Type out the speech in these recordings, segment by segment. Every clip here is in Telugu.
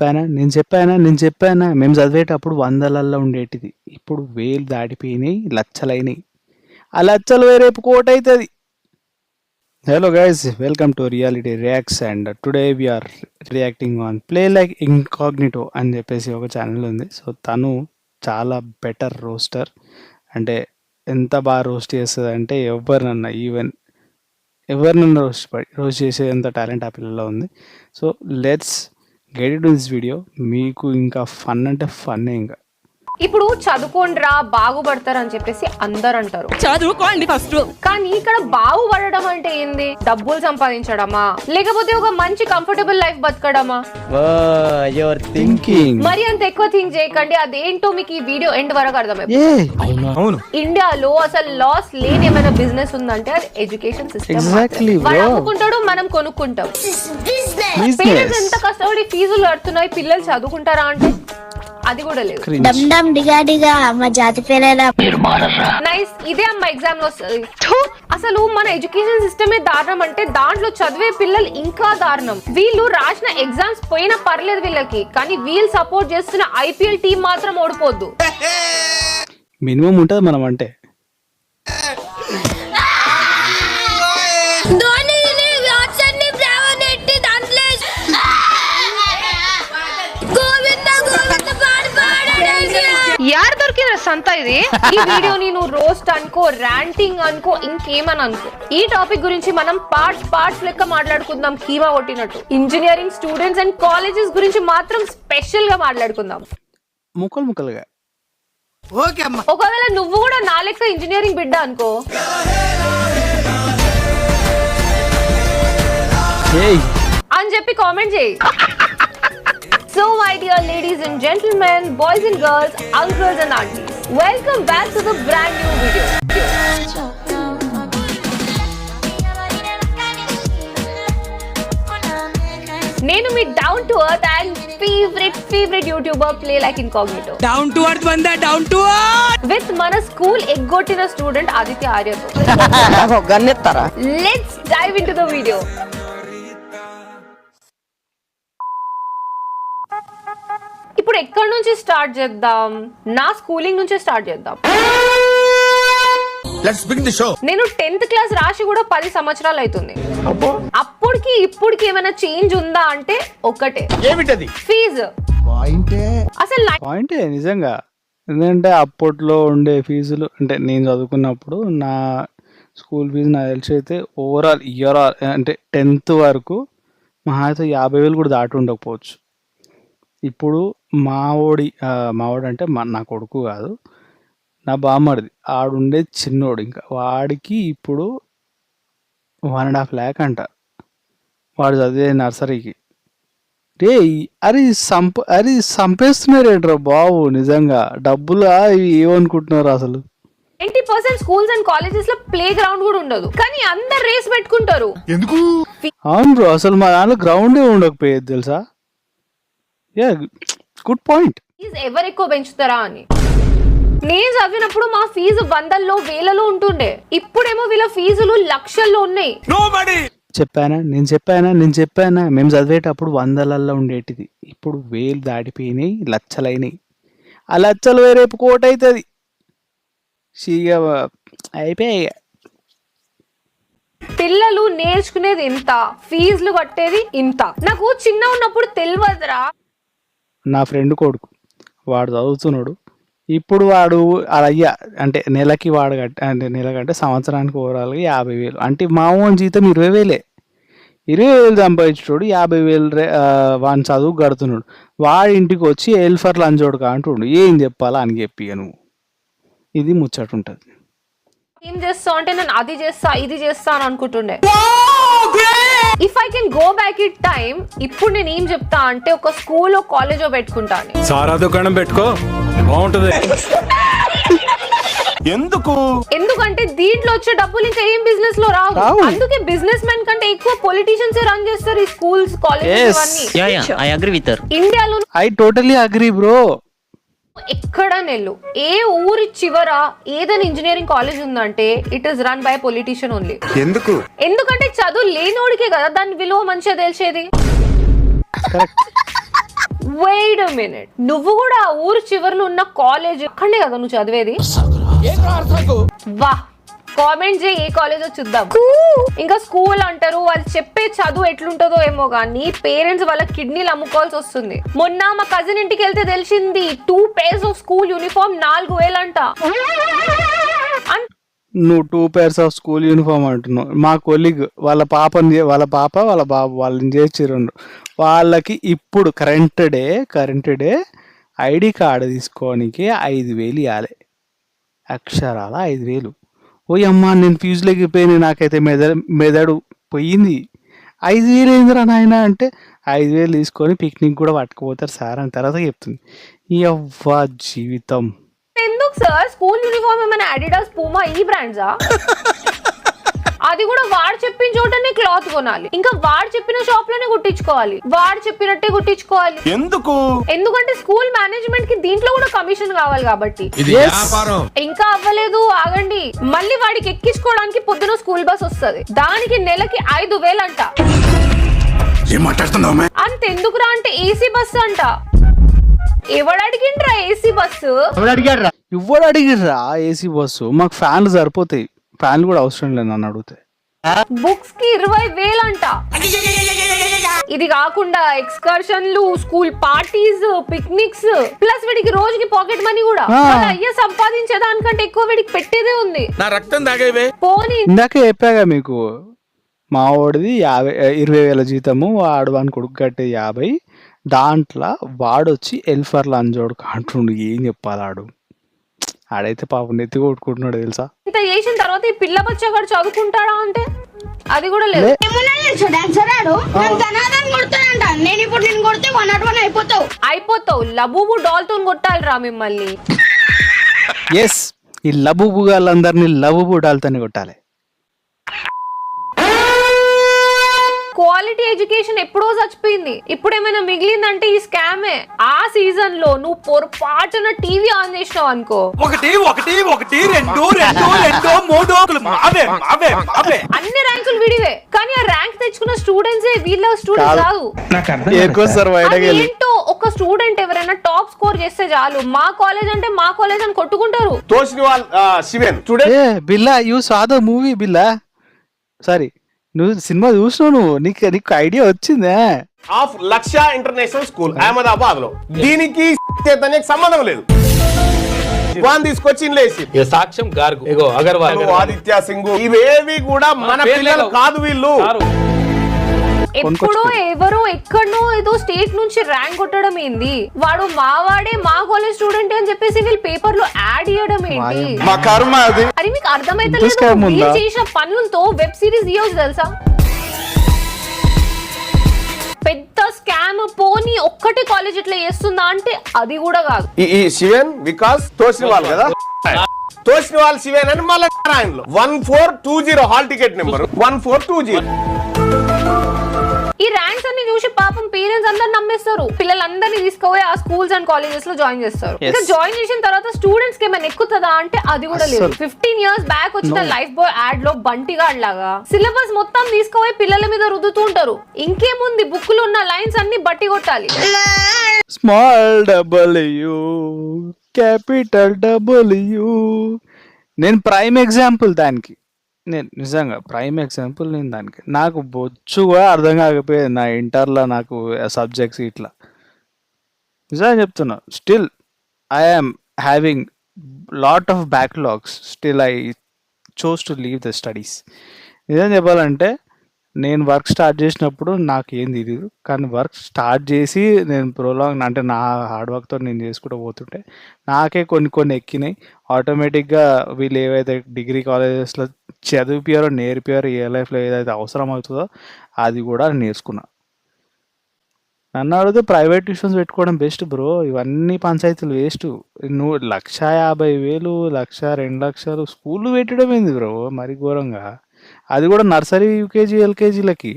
నేను చెప్పానా మేము చదివేటప్పుడు వందలల్లో ఉండేటిది. ఇప్పుడు వేలు దాటిపోయినాయి, లక్షలైనాయి. ఆ లక్షలు రేపు కోటైతది. Hello guys, welcome to reality reacts and today we are reacting on play like incognito అని చెప్పేసి ఒక ఛానల్ ఉంది. సో తను చాలా బెటర్ రోస్టర్. అంటే ఎంత బాగా రోస్ట్ చేస్తుంది అంటే ఎవరినన్నా రోస్ట్ చేసేంత టాలెంట్ ఆ పిల్లలో ఉంది. So let's get it to this video. మీకు ఇంకా ఫన్ అంటే ఫన్నే. ఇంకా ఇప్పుడు చదువుకోండిరా బాగుపడతారు అని చెప్పేసి అందరు అంటారు. చదువుకోండి ఫస్ట్. కానీ ఇక్కడ బాగుపడడం అంటే ఏంది? డబ్బులు సంపాదించడమా, లేకపోతే ఒక మంచి కంఫర్టబుల్ లైఫ్ బతకడమా? మరి అంత ఎక్కువ థింక్ చేయకండి. అదేంటో మీకు ఈ వీడియో ఎండ్ వరకు అర్థమైపోతుంది. ఇండియాలో అసలు లాస్ లేని ఏమైనా బిజినెస్ ఉందంటే అది ఎడ్యుకేషన్ సిస్టమ్. వాడు అమ్ముకుంటాడు, మనం కొనుక్కుంటాం. పేరెంట్స్ ఎంత కష్టపడి ఫీజులు కడుతున్నాయి, పిల్లలు చదువుకుంటారా అంటే అది కూడా లేదు. నైస్, ఇదే అమ్మ ఎగ్జామ్ లో అసలు మన ఎడ్యుకేషన్ సిస్టమే దారుణం అంటే దాంట్లో చదివే పిల్లలు ఇంకా దారుణం. వీళ్ళు రాసిన ఎగ్జామ్స్ పోయినా పర్లేదు వీళ్ళకి, కానీ వీళ్ళు సపోర్ట్ చేస్తున్న ఐపీఎల్ టీం మాత్రం ఓడిపోద్దు. మినిమం ఉంటది మనం అంటే. యార్ దొరికిన సంత ఇది. ఈ వీడియోని నువ్వు రోస్ట్ అనుకో, ర్యాంటింగ్ అనుకో, ఇంకేమని అనుకో. ఈ టాపిక్ గురించి మనం పార్ట్స్ లెక్క మాట్లాడుకుందాం, కీమా కొట్టినట్టు. ఇంజనీరింగ్ స్టూడెంట్స్ అండ్ కాలేజెస్ గురించి మాత్రం స్పెషల్ గా మాట్లాడుకుందాం, ముక్కలుగా. ఒకవేళ నువ్వు కూడా నా లెక్క ఇంజనీరింగ్ బిడ్డ అనుకో, అని చెప్పి కామెంట్ చేయి. So my dear ladies and gentlemen, boys and girls, uncles and aunties, welcome back to the brand new video. నేను మీ down to earth and favourite YouTuber play like incognito. Down to earth బందా, డౌన్ టు ఎర్త్ విత్ మన స్కూల్ ఎగ్గొట్టిన స్టూడెంట్ ఆదిత్య ఆర్యతో. గన్నెత్తారా? Let's dive into the video. ఇప్పుడు ఎక్కడి నుంచి స్టార్ట్ చేద్దాం? నా స్కూలింగ్ నుంచి స్టార్ట్ చేద్దాం. నేను 10th క్లాస్ రాసి కూడా 10 సంవత్సరాలు అవుతుంది. అప్పటికి ఇప్పటికి ఏమైనా చేంజ్ ఉందా అంటే ఒకటే, ఫీజు. అసలు పాయింటే నిజంగా. ఎందుకంటే అప్పట్లో ఉండే ఫీజులు అంటే నేను చదువుకున్నప్పుడు నా స్కూల్ ఫీజు నాకు తెలిసి అయితే ఓవరాల్ ఇయర్ అంటే 10th వరకు మహా అయితే 50,000 కూడా దాటి ఉండకపోవచ్చు. ఇప్పుడు మావోడి అంటే నా కొడుకు కాదు, నా బామ్మడిది, ఆడుండే చిన్నోడు, ఇంకా వాడికి ఇప్పుడు 1.5 lakh అంట, వాడు చదివే నర్సరీకి. అది సంపేస్తున్నారేంట్రా బాబు. నిజంగా డబ్బులు ఏమనుకుంటున్నారు అసలు. 90% స్కూల్స్ అండ్ కాలేజెస్ లో ప్లే గ్రౌండ్ కూడా ఉండదు, కానీ అందరు రేస్ పెట్టుకుంటారు. అవును బ్రో, అసలు మా దాంట్లో గ్రౌండే ఉండకపోయేది తెలుసా. Good point. ఎవరు ఎక్కువ పెంచుతారా అని. నేను చదివినప్పుడు మా ఫీజు 100లో 1000లో ఉంటుండే, ఇప్పుడేమో వీళ్ళ ఫీజులు లక్షల్లో ఉన్నాయి. నేను చెప్పానా మేము చదివేటప్పుడు వందలల్లో ఉండేటిది. ఇప్పుడు వేలు దాటిపోయినాయి, లక్షలైనాయి. ఆ లక్షలు రేపు కోటైతది. అయిపోయాయి. పిల్లలు నేర్చుకునేది ఇంత, ఫీజులు కట్టేది ఇంత. నాకు చిన్న ఉన్నప్పుడు తెలియదురా. నా ఫ్రెండ్ కొడుకు వాడు చదువుతున్నాడు. ఇప్పుడు వాడు అయ్యా అంటే నెలకి వాడు అంటే నెలకంటే సంవత్సరానికి ఓవరాల్గా 50,000. అంటే మామూలు జీతం 20,000. 20,000 సంపాదించుడు 50,000 వాడిని చదువు కడుతున్నాడు. వాడి ఇంటికి వచ్చి ఎల్ఫర్ లంచోడుకా అంటుండు. ఏం చెప్పాలా అని చెప్పి నువ్వు. ఇది ముచ్చట ఉంటుంది. ఏం చేస్తావు అంటే నేను అది చేస్తా ఇది చేస్తా అని అనుకుంటుండే. If I can go back it time, ఇప్పుడు నేను ఏం చెప్తా అంటే ఒక స్కూల్ కాలేజో పెట్టుకుంటాను. సారా దుకాణం పెట్టుకో, బాగుంటది. ఎందుకంటే దీంట్లో వచ్చే డబ్బులు ఇంకా ఏం బిజినెస్ లో రావు. అందుకే బిజినెస్ మెన్ కంటే ఎక్కువ పొలిటీషియన్స్ రన్ చేస్తారు ఈ స్కూల్స్ కాలేజెస్ అన్ని. ఇండియాలో ఐ టోటలీ అగ్రీ బ్రో. ఎక్కడ నెల్లు ఏ ఊరి చివర ఏదైనా ఇంజనీరింగ్ కాలేజ్ ఉందంటే it is run by politician only. ఎందుకంటే చదువు లేనోడికే కదా దాని విలువ మంచిగా తెలిసేది. వెయిట్ అ మినిట్, నువ్వు కూడా ఆ ఊరు చివర్లో ఉన్న కాలేజ్ అక్కడే కదా నువ్వు చదివేది? వా, కామెంట్ చేయి ఏ కాలేజో చూద్దాం. ఇంకా స్కూల్ అంటారు, వాళ్ళు చెప్పే చదువు ఎట్లుంటుందో ఏమో కానీ పేరెంట్స్ వాళ్ళ కిడ్నీలు అమ్ముకోవాల్సి వస్తుంది. మొన్న మా కజిన్ ఇంటికి వెళ్తే తెలిసింది 2 pairs ఆఫ్ స్కూల్ యూనిఫామ్ 4,000 అంట. నువ్వు 2 pairs ఆఫ్ స్కూల్ యూనిఫామ్ అంటున్నావు. మా కొలీగ్ వాళ్ళ పాప వాళ్ళ బాబు వాళ్ళని చేర్చిరండు. వాళ్ళకి ఇప్పుడు కరెంట్ డే ఐడి కార్డు తీసుకోనికి 5,000 ఇవ్వాలి. అక్షరాల 5,000. ఓ అమ్మా, నేను ఫీజులోకి పోయినా, నాకైతే మెదడు పోయింది. 5,000 ఏందిరా నాయన అంటే 5,000 తీసుకొని పిక్నిక్ కూడా పట్టుకుపోతారు సార్ అని తర్వాత చెప్తుంది. యవ్వా జీవితం. ఎందుకు సార్ స్కూల్ యూనిఫామ్ ఏమైనా అడిడాస్, పూమా ఈ బ్రాండ్సా? అది కూడా వాడు చెప్పిన చోటనే క్లాత్ కొనాలి, ఇంకా వాడు చెప్పిన షాప్ లోనే కుట్టించుకోవాలి, వాడు చెప్పినట్టే కుట్టించుకోవాలి. ఎందుకంటే స్కూల్ మేనేజ్మెంట్ కి దీంట్లో కూడా కమిషన్ కావాలి కాబట్టి. ఇంకా అవ్వలేదు, ఆగండి. మళ్ళీ వాడికి ఎక్కించుకోవడానికి పొద్దున స్కూల్ బస్ వస్తుంది, దానికి నెలకి 5,000 అంట. అంతెందుకురా అంటే ఏసీ బస్సు అంట. ఎవడు అడిగిండ్రా ఏసీ బస్సు? ఎవడు అడిగిర్రా ఏసీ బస్సు? మాకు ఫ్యాన్లు సరిపోతాయి, ఫ్యాన్లు కూడా అవసరం లేదు నన్ను అడిగితే. బుక్స్ కి 20,000 అంట. ఇది కాకుండా ఎక్స్కర్షన్లు, స్కూల్ పార్టీస్, పిక్నిక్స్, ప్లస్ వీడికి రోజుకి పాకెట్ మనీ కూడా. అయ్యా సంపాదించే దానికంటే ఎక్కువ వీడికి పెట్టేదే ఉంది. నా రక్తం తాగేవే. పోనీ ఇందాకే చెప్పాగా మీకు, మా వాడిది 20,000 జీతము, వాడు వాని కొడుకు కట్టే 50. దాంట్లో వాడొచ్చి ఎల్ఫర్లు అంజోడు అంటుండు. ఏం చెప్పాలి ఆడైతే పాపం నెత్తి కొట్టుకుంటున్నాడు తెలుసా. ఇంత చేసిన తర్వాత ఈ పిల్ల బచ్చగాడు చదువుకుంటాడా అంటే అది కూడా లేదు. అయిపోతావు లబూబు డాల్ తో కొట్టాలిరా మిమ్మల్ని. ఎస్, ఈ లబూబు గాళ్ళందరినీ లబూబు డాల్తోనే కొట్టాలి. క్వాలిటీ ఎడ్యుకేషన్ ఎప్పుడో చచ్చిపోయింది, ఇప్పుడు ఏమైనా మిగిలిందంటే ఈ స్కామే. ఆ సీజన్ లో నువ్వు పొరపాటున టీవీ ఆన్ చేసినావు అనుకో, ఒకటి 2 అన్ని ర్యాంకులు విడివే. కానీ ఆ ర్యాంక్ తెచ్చుకున్న స్టూడెంట్స్ వీళ్ళ స్టూడెంట్స్ కాదు. ఏంటో ఒక స్టూడెంట్ ఎవరైనా టాప్ స్కోర్ చేస్తే చాలు, మా కాలేజ్ అంటే మా కాలేజ్ అని కొట్టుకుంటారు. బిల్లా you saw the movie Billa? Sorry, నువ్వు సినిమా చూసినావు, నీకు ఐడియా వచ్చిందే. ఆఫ్ లక్ష్య ఇంటర్నేషనల్ స్కూల్ అహ్మదాబాద్ లో, దీనికి సంబంధం లేదు. తీసుకొచ్చి సాక్ష్యం గార్గు, అగర్వాల్, ఆదిత్య సింగ్, ఇవేవి కూడా మన పిల్లలు కాదు. వీళ్ళు ఎప్పుడో ఎవరో ఎక్కడనో ఏదో స్టేట్ నుంచి ర్యాంక్ కొట్టడం ఏంది, వాడు మావాడే మా కాలేజ్ స్టూడెంట్ అని చెప్పేసి వీళ్ళు పేపర్ లో యాడ్ చేయడం ఏంటి? అది మీకు అర్థమైతే చేసిన పనులతో వెబ్ సిరీస్ ఇవ్వచ్చు తెలుసా? పెద్ద స్కామ్. పోనీ ఒక్కటే కాలేజ్ ఇట్లా చేస్తుందా అంటే అది కూడా కాదు. ఈ శివన్ వికాస్ తోసివాల్ కదా, తోసివాల్ శివన్ అని మళ్ళీ 1420 హాల్ టికెట్ నెంబర్ 1420. ఈ ర్యాంక్స్ అన్ని చూసి పాపం పేరెంట్స్ అందరు నమ్మేస్తారు, పిల్లలందరినీ తీసుకుపోయి ఆ స్కూల్స్ అండ్ కాలేజెస్ లో జాయిన్ చేస్తారు. ఇంకా జాయిన్ చేసిన తర్వాత స్టూడెంట్స్ కి ఏమైనా ఎక్కుతుందా అంటే అది కూడా లేదు. 15 years బ్యాక్ వచ్చిన లైఫ్ బాయ్ యాడ్ లో బంటిగాడ్ లాగా సిలబస్ మొత్తం తీసుకుపోయి పిల్లల మీద రుద్దుతూ ఉంటారు. ఇంకేముంది, బుక్ లో ఉన్న లైన్స్ అన్ని బట్టి కొట్టాలి. Small W capital W. నేను ప్రైమ్ ఎగ్జాంపుల్ దానికి, నేను నిజంగా ప్రైమ్ ఎగ్జాంపుల్ నేను దానికి. నాకు బొచ్చు కూడా అర్థం కాకపోయేది నా ఇంటర్లో, నాకు సబ్జెక్ట్స్ ఇట్లా. నిజంగా చెప్తున్నా, still I'm having lot of backlogs, still I chose to leave the studies. నిజం చెప్పాలంటే నేను వర్క్ స్టార్ట్ చేసినప్పుడు నాకు ఏం తెలియదు, కానీ వర్క్ స్టార్ట్ చేసి నేను ప్రోలాంగ్ అంటే నా హార్డ్ వర్క్తో నేను చేసుకుంటూ పోతుంటే నాకే కొన్ని ఎక్కినాయి ఆటోమేటిక్గా. వీళ్ళు ఏవైతే డిగ్రీ కాలేజెస్లో చదివిపారో నేర్పారో, ఏ లైఫ్లో ఏదైతే అవసరం అవుతుందో అది కూడా నేర్చుకున్నా. నన్ను అడిగితే ప్రైవేట్ ట్యూషన్స్ పెట్టుకోవడం బెస్ట్ బ్రో. ఇవన్నీ పంచాయతీలు వేస్ట్. నువ్వు 1,50,000, 1,00,000, 2,00,000 స్కూళ్ళు పెట్టడం ఏంది బ్రో మరి ఘోరంగా? అది కూడా నర్సరీ, యూకేజీ, ఎల్కేజీలకి.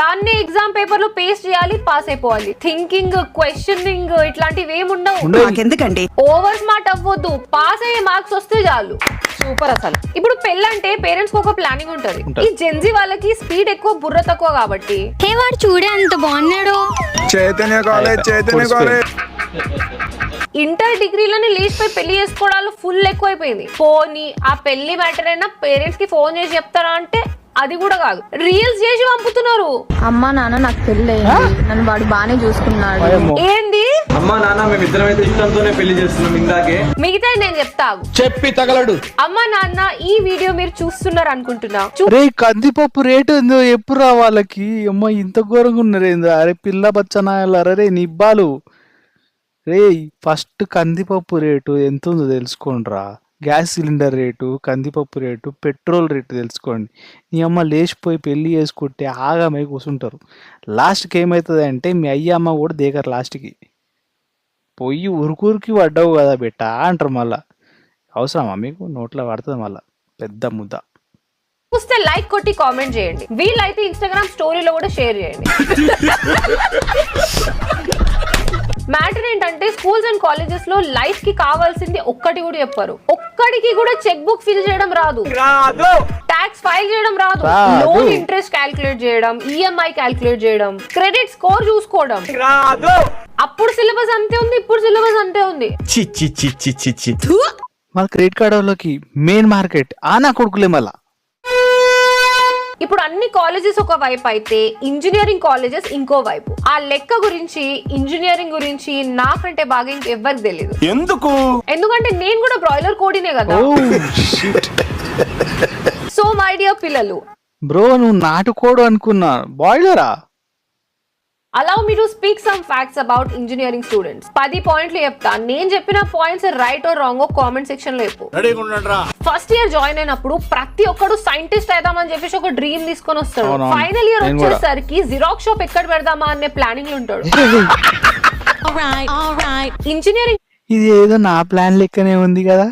దాన్ని ఎగ్జామ్ పేపర్ లో పేస్ట్ చేయాలి, పాస్ అయిపోవాలి. థింకింగ్, క్వశ్చనింగ్ ఇట్లాంటివి ఏమి ఉండవు. ఎందుకండి ఓవర్ స్మార్ట్ అవ్వద్దు, పాస్ అయ్యే మార్క్స్ వస్తే చాలు. సూపర్ అసలు. ఇప్పుడు పెళ్ళంటే పేరెంట్స్ కు ఒక ప్లానింగ్ ఉంటది. ఈ జెన్జీ వాళ్ళకి స్పీడ్ ఎక్కువ, బుర్ర తక్కువ కాబట్టి హే వాడు చూడే ఎంత బాగున్నాడు. చైతన్య కాలేజ్ ఇంటర్ డిగ్రీలని లేచిపోయి పెళ్లి చేసుకోవడాలు ఫుల్ ఎక్కువైపోయింది. పోనీ ఆ పెళ్లి మ్యాటర్ అయినా పేరెంట్స్ కి ఫోన్ చేసి చెప్తారా అంటే అది కూడా కాదు, రీల్స్ చేసి పంపుతున్నారు. అమ్మా నాన్న నాకు పెళ్లి అయింది, నన్ను వాడు బానే చూసుకున్నాడు. ఏంది అమ్మా నాన్న మేమిద్దరం అయితే ఇష్టంతోనే పెళ్లి చేస్తున్నాం ఇందాకే. మిగతా నేను చెప్తాను, చెప్పి తగలడు. అమ్మా నాన్న ఈ వీడియో మీరు చూస్తున్నారు అనుకుంటున్నా. రే కందిపప్పు రేటు ఏందో ఎప్పుడు రా వాళ్ళకి, అమ్మ ఇంత ఘోరంగా ఉన్నారు ఏందో. అరే పిల్ల బచ్చనాయాలరా రే నిబ్బాలు. రే ఫస్ట్ కందిపప్పు రేటు ఎంత ఉందో తెలుసుకోండిరా. గ్యాస్ సిలిండర్ రేటు, కందిపప్పు రేటు, పెట్రోల్ రేటు తెలుసుకోండి. నీ అమ్మ లేచిపోయి పెళ్లి చేసుకుంటే ఆగమై కూర్చుంటారు. లాస్ట్కి ఏమవుతుంది అంటే మీ అమ్మ కూడా దిగరు. లాస్ట్కి పొయ్యి ఉరుకురికి పడ్డావు కదా బెట్ట అంటారు. మళ్ళా అవసరమా మీకు? నోట్లో పడుతుంది మళ్ళా పెద్ద ముద్ద. చూస్తే లైక్ కొట్టి కామెంట్ చేయండి, వీళ్ళైతే ఇన్స్టాగ్రామ్ స్టోరీలో కూడా షేర్ చేయండి. మ్యాటర్ ఏంటంటే స్కూల్స్ అండ్ కాలేజెస్ లో లైఫ్ కి కావాల్సింది ఒక్కటి కూడా చెప్పారు. ఒక్కడికి కూడా చెక్ బుక్ ఫిల్ చేయడం రాదు, ట్యాక్స్ ఫైల్ చేయడం రాదు, లోన్ ఇంట్రెస్ట్ క్యాల్కులేట్ చేయడం, ఈఎంఐ క్యాల్కులేట్ చేయడం, క్రెడిట్ స్కోర్ చూసుకోవడం రాదు. అప్పుడు సిలబస్ అంతే ఉంది, ఇప్పుడు సిలబస్ అంతే ఉంది. మన క్రెడిట్ కార్డ్ వాళ్ళకి మెయిన్ మార్కెట్ ఆనా కొడుకులే మళ్ళా. ఇప్పుడు అన్ని కాలేజెస్ ఒక వైపు అయితే ఇంజనీరింగ్ కాలేజెస్ ఇంకో వైపు. ఆ లెక్క గురించి, ఇంజనీరింగ్ గురించి నాకంటే బాగా ఇంకెవ్వరికి తెలియదు. ఎందుకంటే నేను కూడా బ్రాయిలర్ కోడినే కదా. సో మై డియర్ పిల్లలు, బ్రో నువ్వు నాటుకోడు అనుకున్నా, బాయిలరా? allow me to speak some facts about engineering students. 10 పాయింట్లు చెప్తా. నేను చెప్పిన points right are wrong comment section లో చెప్పు. ఫస్ట్ ఇయర్ జాయిన్ అయినప్పుడు ప్రతి ఒక్కడు సైంటిస్ట్ అయిదామని చెప్పేసి ఒక డ్రీమ్ తీసుకొని వస్తాడు. ఫైనల్ ఇయర్ వచ్చేసరికి జిరాక్స్ షాప్ ఎక్కడ పెడదామా అనే ప్లానింగ్ లో ఉంటాడు. ఇంజనీరింగ్ ఇది ఏదో నా ప్లాన్ లెక్కనే ఉంది కదా.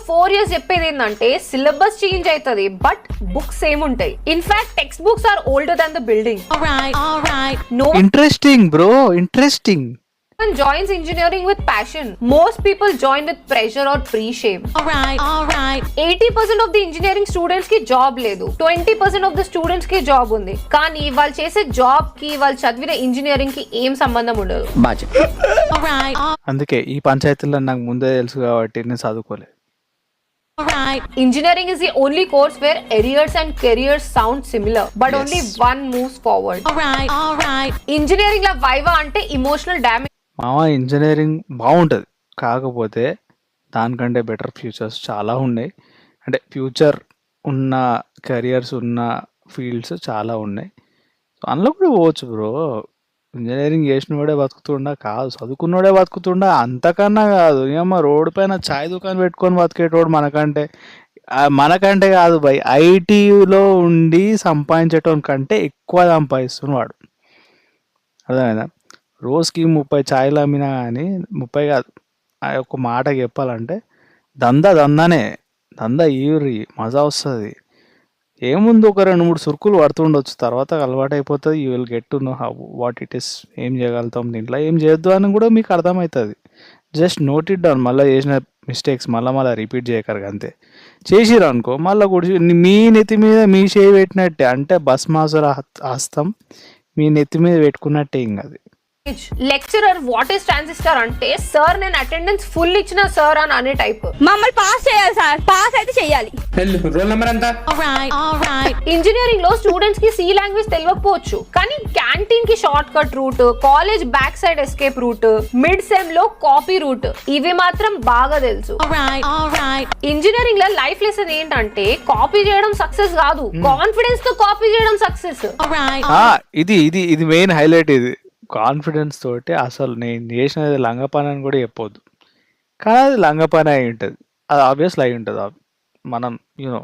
4 years చెప్పేది ఏంటంటే సిలబస్ చేంజ్ అవుతుంది, బట్ బుక్స్ సేమ్ ఉంటాయి. In fact text books are older than the building. No interesting bro, interesting. one joins engineering with passion. Most people join with pressure or pre-shame. Alright. 80% of the engineering students ki job ledu. 20% of the students ki job undi. Kani వాళ్ళు చేసే జాబ్ కి వాళ్ళు చదివిన ఇంజనీరింగ్ కి ఏం సంబంధం ఉండదు. అందుకే ఈ పంచాయతీలో నాకు ముందే తెలుసు కాబట్టి నేను చదువుకోలేదు. Engineering is the only course where arrears and careers sound similar, but only one moves forward. Alright. Engineering la viva ante emotional damage. మామ ఇంజనీరింగ్ బాగుంటుంది, కాకపోతే దానికంటే బెటర్ ఫ్యూచర్స్ చాలా ఉన్నాయి. అంటే ఫ్యూచర్ ఉన్న కెరియర్స్ ఉన్న ఫీల్డ్స్ చాలా ఉన్నాయి. సో అందులో కూడా పోవచ్చు బ్రో. ఇంజనీరింగ్ చేసినోడే బతుకుతుండా కాదు, చదువుకున్నోడే బతుకుతుండా, అంతకన్నా కాదు. ఏమో రోడ్డు పైన ఛాయ్ దుకాణం పెట్టుకొని బతికేటోడు మనకంటే కాదు బై, ఐటీలో ఉండి సంపాదించేటోని కంటే ఎక్కువ సంపాదిస్తున్నాడు. అర్థమైందా? రోజుకి 30 ఛాయలు అమ్మినా కానీ 30 కాదు, ఆ యొక్క మాట చెప్పాలంటే దందా ఈరి మజా వస్తుంది. ఏముంది, ఒక 2-3 సురుకులు పడుతుండొచ్చు, తర్వాత అలవాటు అయిపోతుంది. You will get to know how what it is, ఏం చేయగలుగుతాం దీంట్లో, ఏం చేయొద్దు అని కూడా మీకు అర్థమవుతుంది. Just note it down. మళ్ళీ చేసిన మిస్టేక్స్ మళ్ళీ రిపీట్ చేయకరు. అంతే చేసిరు అనుకో మళ్ళీ కూడా మీ నెత్తి మీద మీ చేయి పెట్టినట్టే, అంటే బస్ మాసుల హస్తం మీ నెత్తి మీద పెట్టుకున్నట్టే. ఇంకా అది లెక్చరర్ వాట్ ఈస్ ట్రాన్సిస్టర్ అంటే సార్ నేను అటెండెన్స్ ఫుల్ ఇచ్చిన సార్ అని అనే టైప్. మమ్మల్ని పాస్ చేయాలి సార్, పాస్ అయితే చేయాలి. రోల్ నెంబర్ ఎంత? ఇంజనీరింగ్ లో స్టూడెంట్స్ కి సి లాంగ్వేజ్ తెలియకపోవచ్చు, కానీ క్యాంటీన్ కి short cut route, college back side escape route, mid sem లో కాపీ రూట్, ఇవి మాత్రం బాగా తెలుసు. ఇంజనీరింగ్ లో లైఫ్ లెసన్ ఏంటంటే కాపీ చేయడం సక్సెస్ కాదు, కాన్ఫిడెన్స్ తో కాపీ చేయడం సక్సెస్. ఇది మెయిన్ హైలైట్. ఇది కాన్ఫిడెన్స్ తోటి అసలు నేను చేసినది లంగపని అని కూడా చెప్పొద్దు, కానీ అది లంగపని అయి ఉంటుంది, అది ఆబ్వియస్లీ అయి ఉంటుంది. మనం యూనో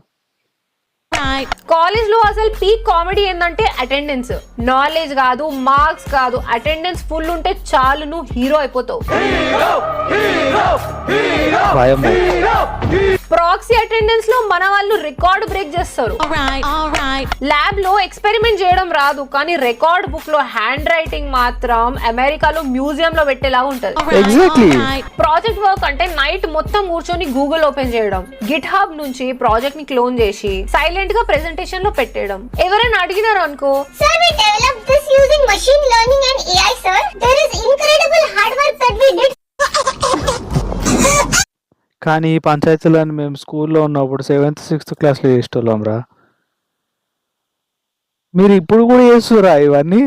కాలేజ్ లో అసలు పీక్ కామెడీ ఏంటంటే అటెండెన్స్. నాలెడ్జ్ కాదు, మార్క్స్ కాదు, అటెండెన్స్ ఫుల్ ఉంటే చాలు నువ్వు హీరో అయిపోతావు. ప్రాక్సీ అటెండెన్స్ లో మన వాళ్ళు రికార్డ్ బ్రేక్ చేస్తారు. ల్యాబ్ లో ఎక్స్పెరిమెంట్ చేయడం రాదు, కానీ రికార్డ్ బుక్ లో హ్యాండ్ రైటింగ్ మాత్రం అమెరికాలో మ్యూజియం లో పెట్టేలా ఉంటది. ఎగ్జాక్ట్లీ. ప్రాజెక్ట్ వర్క్ అంటే నైట్ మొత్తం కూర్చొని గూగుల్ ఓపెన్ చేయడం, గిట్ హబ్ నుంచి ప్రాజెక్ట్ ని క్లోన్ చేసి సైలెంట్ గా ప్రెజెంటేషన్ లో పెట్టేయడం. ఎవరైనా అడిగినారు అనుకో, Sir, we developed this using machine learning and AI, sir. There is incredible hard work that we did. కానీ ఈ పంచాయతీలను మేము స్కూల్లో ఉన్నప్పుడు 7th 6th క్లాస్లో చేసేటోళ్ళం రా. మీరు ఇప్పుడు కూడా చేస్తురా ఇవన్నీ?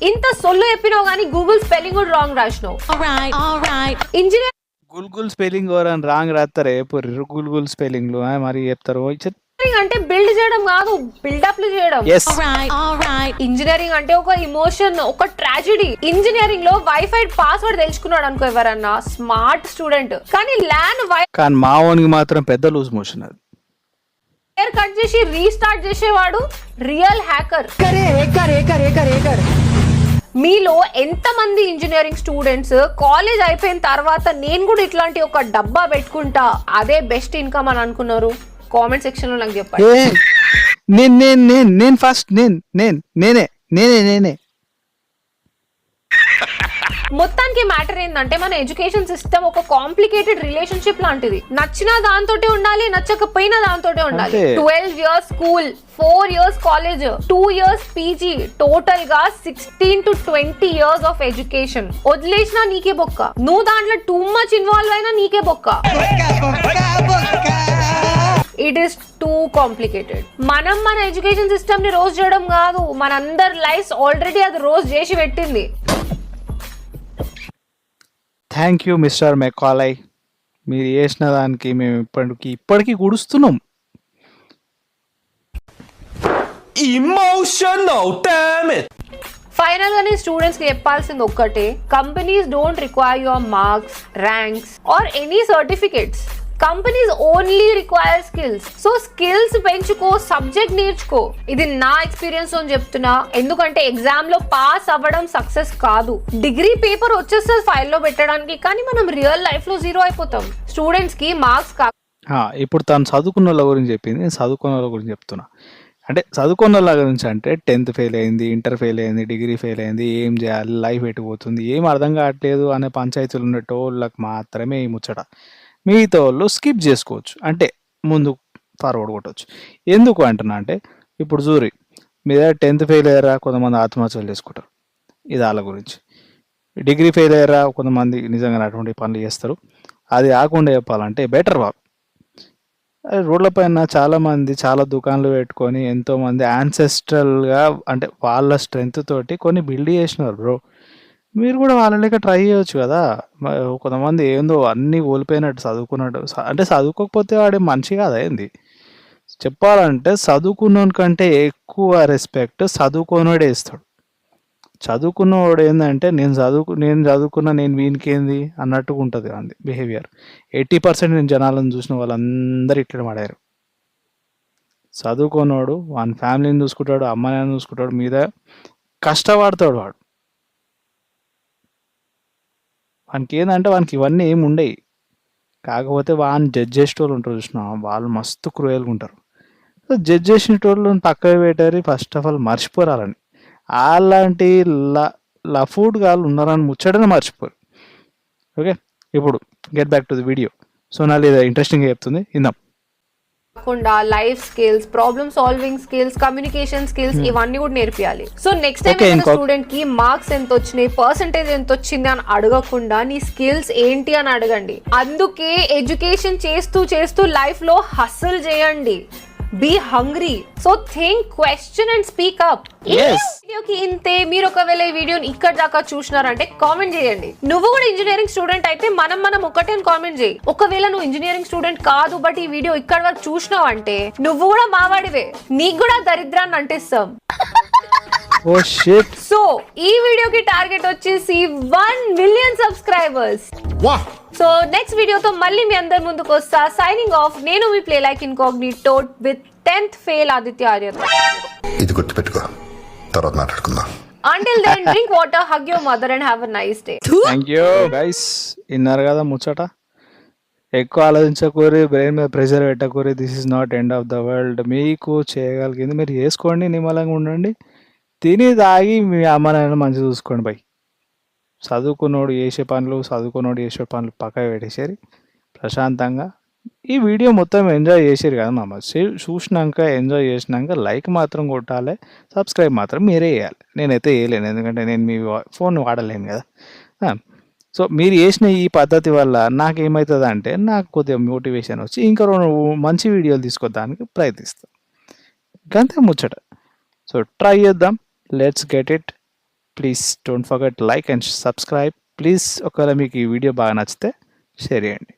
ఇంత సొల్లు చెప్పినావు కానీ గూగుల్ స్పెల్లింగ్ కూడా రాంగ్ రాసినావు. ఇంజనీర్ గుల్గుల్ స్పెల్లింగ్ అని రాంగ్ రాస్తారే గుల్గుల్ స్పెల్లింగ్లు మరి చెప్తారు. అంటే బిల్డ్ చేయడం కాదు, బిల్డప్ చేయడం. Yes. ఇంజనీరింగ్ అంటే ఒక ఇమోషన్, ఒక ట్రాజెడీ. ఇంజనీరింగ్ లో వైఫై పాస్వర్డ్ తెలుసుకున్నాడు అనుకో ఎవరన్నా స్మార్ట్ స్టూడెంట్, కానీ కానీ మా ఓన్కి మాత్రం పెద్ద లూజ్ మోషన్ అది. వైర్ కట్ చేసి రీస్టార్ట్ చేసేవాడు రియల్ హ్యాకర్. మీలో ఎంతమంది ఇంజనీరింగ్ స్టూడెంట్స్ కాలేజ్ అయిపోయిన తర్వాత నేను కూడా ఇట్లాంటి ఒక డబ్బా పెట్టుకుంటా అదే బెస్ట్ ఇన్కమ్ అని అనుకున్నారు? కామెంట్ సెక్షన్ లో నాకు చెప్పండి. నేను ఫస్ట్ నేనే. మొత్తానికి మ్యాటర్ ఏంటంటే మన ఎడ్యుకేషన్ సిస్టమ్ ఒక కాంప్లికేటెడ్ రిలేషన్షిప్ లాంటిది. నచ్చిన దాంతోటే ఉండాలి, నచ్చకపోయినా దాంతోటే ఉండాలి. 12 years school, 4 years college, 2 years PG, total గా 16 to 20 years ఆఫ్ ఎడ్యుకేషన్. వదిలేసినా నీకే బొక్క, నువ్వు దాంట్లో టూ మచ్ ఇన్వాల్వ్ అయినా నీకే బొక్క. It is too complicated. మనం మన ఎడ్యుకేషన్ సిస్టమ్ ని రోజ్ చేయడం కాదు, మనందరి లైఫ్ ఆల్రెడీ అది రోజ్ చేసి పెట్టింది. థ్యాంక్ యూ మిస్టర్ మెకాలై, మీరు చేసిన దానికి మేము ఇప్పటికీ గుడుస్తున్నాం. Emotional, damn it. ఫైనల్ గా నేను స్టూడెంట్స్ కి చెప్పాల్సింది ఒక్కటే, companies don't require your marks, ranks or any certificates. Companies only require skills. So skills పెంచుకో, సబ్జెక్ట్ నేర్చుకో. ఇది నా ఎక్స్పీరియన్స్ అని చెప్తున్నా, ఎందుకంటే ఎగ్జామ్ లో పాస్ అవ్వడం సక్సెస్ కాదు. డిగ్రీ పేపర్ వచ్చేస్తుంది ఫైల్లో పెట్టడానికి, కానీ మనం రియల్ లైఫ్ లో జీరో అయిపోతాం. స్టూడెంట్స్ కి మార్క్స్ ఇప్పుడు తను చదువుకున్న వాళ్ళ గురించి చెప్పింది, నేను చదువుకున్న వాళ్ళ గురించి చెప్తున్నా. అంటే చదువుకున్న వాళ్ళ గురించి అంటే 10th ఫెయిల్ అయింది, ఇంటర్ ఫెయిల్ అయింది, డిగ్రీ ఫెయిల్ అయింది, ఏం చేయాలి, లైఫ్ ఎటుపోతుంది, ఏం అర్థం కావట్లేదు అనే పంచాయతీలు ఉండేటోళ్ళకి మాత్రమే ఈ ముచ్చట. మిగతా వాళ్ళు స్కిప్ చేసుకోవచ్చు, అంటే ముందు ఫార్వర్డ్ కొట్టవచ్చు. ఎందుకు అంటున్నా అంటే, ఇప్పుడు చూరి మీద 10th ఫెయిల్ అయ్యారా కొంతమంది ఆత్మహత్యలు చేసుకుంటారు, ఇది వాళ్ళ గురించి. డిగ్రీ ఫెయిల్ అయ్యారా కొంతమంది నిజంగా అటువంటి పనులు చేస్తారు. అది కాకుండా చెప్పాలంటే బెటర్ బాబు, రోడ్ల పైన చాలామంది చాలా దుకాణాలు పెట్టుకొని ఎంతోమంది యాన్సెస్ట్రల్గా అంటే వాళ్ళ స్ట్రెంగ్త్ తోటి కొన్ని బిల్డ్ చేసినారు బ్రో. మీరు కూడా వాళ్ళ లెక్క ట్రై చేయొచ్చు కదా. కొంతమంది ఏందో అన్నీ కోల్పోయినట్టు చదువుకున్నట్టు, అంటే చదువుకోకపోతే వాడే మనిషి కాదా ఏంది? చెప్పాలంటే చదువుకున్నోని కంటే ఎక్కువ రెస్పెక్ట్ చదువుకోనోడే ఇస్తాడు. చదువుకున్నవాడు ఏంటంటే నేను చదువుకున్నా నేను వీనికేంది అన్నట్టుగా ఉంటుంది అంది బిహేవియర్. 80% నేను జనాలను చూసిన వాళ్ళందరూ ఇట్లా మాడారు. చదువుకున్నవాడు వాని ఫ్యామిలీని చూసుకుంటాడు, అమ్మాయిని చూసుకుంటాడు, మీద కష్టపడతాడు వాడు. వానికి ఏంటంటే వానికి ఇవన్నీ ఏమి ఉండవు. కాకపోతే వాడిని జడ్జ్ చేసేటోళ్ళు ఉంటారు చూసిన, వాళ్ళు మస్తు క్రూయల్గా ఉంటారు. జడ్జ్ చేసేటోళ్ళు పక్కన పెట్టారు, ఫస్ట్ ఆఫ్ ఆల్ మర్చిపోరాలని. అలాంటి లఫూడ్ గాళ్ళు ఉన్నారని ముచ్చటనే మర్చిపోరు. ఓకే, ఇప్పుడు get back to the video. Sonali ఇంట్రెస్టింగ్గా చెప్తుంది, ఇందాం. కాకుండా life skills, problem solving skills, communication skills ఇవన్నీ కూడా నేర్పియాలి. సో నెక్స్ట్ టైం స్టూడెంట్ కి మార్క్స్ ఎంత వచ్చినాయి, పర్సెంటేజ్ ఎంత వచ్చింది అని అడగకుండా నీ స్కిల్స్ ఏంటి అని అడగండి. అందుకే ఎడ్యుకేషన్ చేస్తూ చేస్తూ లైఫ్ లో హస్ల్ చేయండి. Be hungry. So think, question and speak up. వీడియోకి ఇంతే. మీరు ఒకవేళ ఈ వీడియోని ఇక్కడ దాకా చూసినారంటే కామెంట్ చేయండి. నువ్వు కూడా ఇంజనీరింగ్ స్టూడెంట్ అయితే మనం ఒకటే కామెంట్ చేయి. ఒకవేళ నువ్వు ఇంజనీరింగ్ స్టూడెంట్ కాదు బట్ ఈ వీడియో ఇక్కడ వరకు చూసినావు అంటే నువ్వు కూడా మావాడివే, నీకు కూడా దరిద్రాన్ని అంటిస్తాం. సో ఈ వీడియోకి టార్గెట్ వచ్చేసి 1 million సబ్స్క్రైబర్స్. సో నెక్స్ట్ వీడియోతో మళ్ళీ మీ అందరి ముందుకు వస్తా. Signing off. నేను మీ play like incognito with 10th fail Aditya Aryan. ఇది గుర్తుపెట్టుకో, తర్వాత మాట్లాడుకుందాం. Until then, drink water, hug your mother and have a nice day. Thank you guys. విన్నారు కదా ముచ్చట. ఎక్కువ ఆలోచించకూరి, బ్రెయిన్ మీద ప్రెషర్ పెట్టకూరి. This is not end of the world. మీకు చేయగలిగింది మీరు చేసుకోండి, నిమ్మలంగా ఉండండి, తిని తాగి మీ అమ్మ నాన్న మంచిగా చూసుకోండి బై. చదువుకున్నోడు చేసే పనులు పక్కకు పెట్టేసారి ప్రశాంతంగా. ఈ వీడియో మొత్తం ఎంజాయ్ చేసారు కదా మామ. చూసినాక ఎంజాయ్ చేసినాక లైక్ మాత్రం కొట్టాలి, సబ్స్క్రైబ్ మాత్రం మీరే చేయాలి. నేనైతే వేయలేను, ఎందుకంటే నేను మీ ఫోన్ వాడలేను కదా. సో మీరు చేసిన ఈ పద్ధతి వల్ల నాకేమవుతుంది అంటే, నాకు కొద్దిగా మోటివేషన్ వచ్చి ఇంకా 2 మంచి వీడియోలు తీసుకొద్దానికి ప్రయత్నిస్తాను. ఇంకంతే ముచ్చట. సో ట్రై చేద్దాం, let's get it. Please don't forget like and subscribe please. ఒకవేళ మీకు ఈ వీడియో బాగా నచ్చితే షేర్ చేయండి.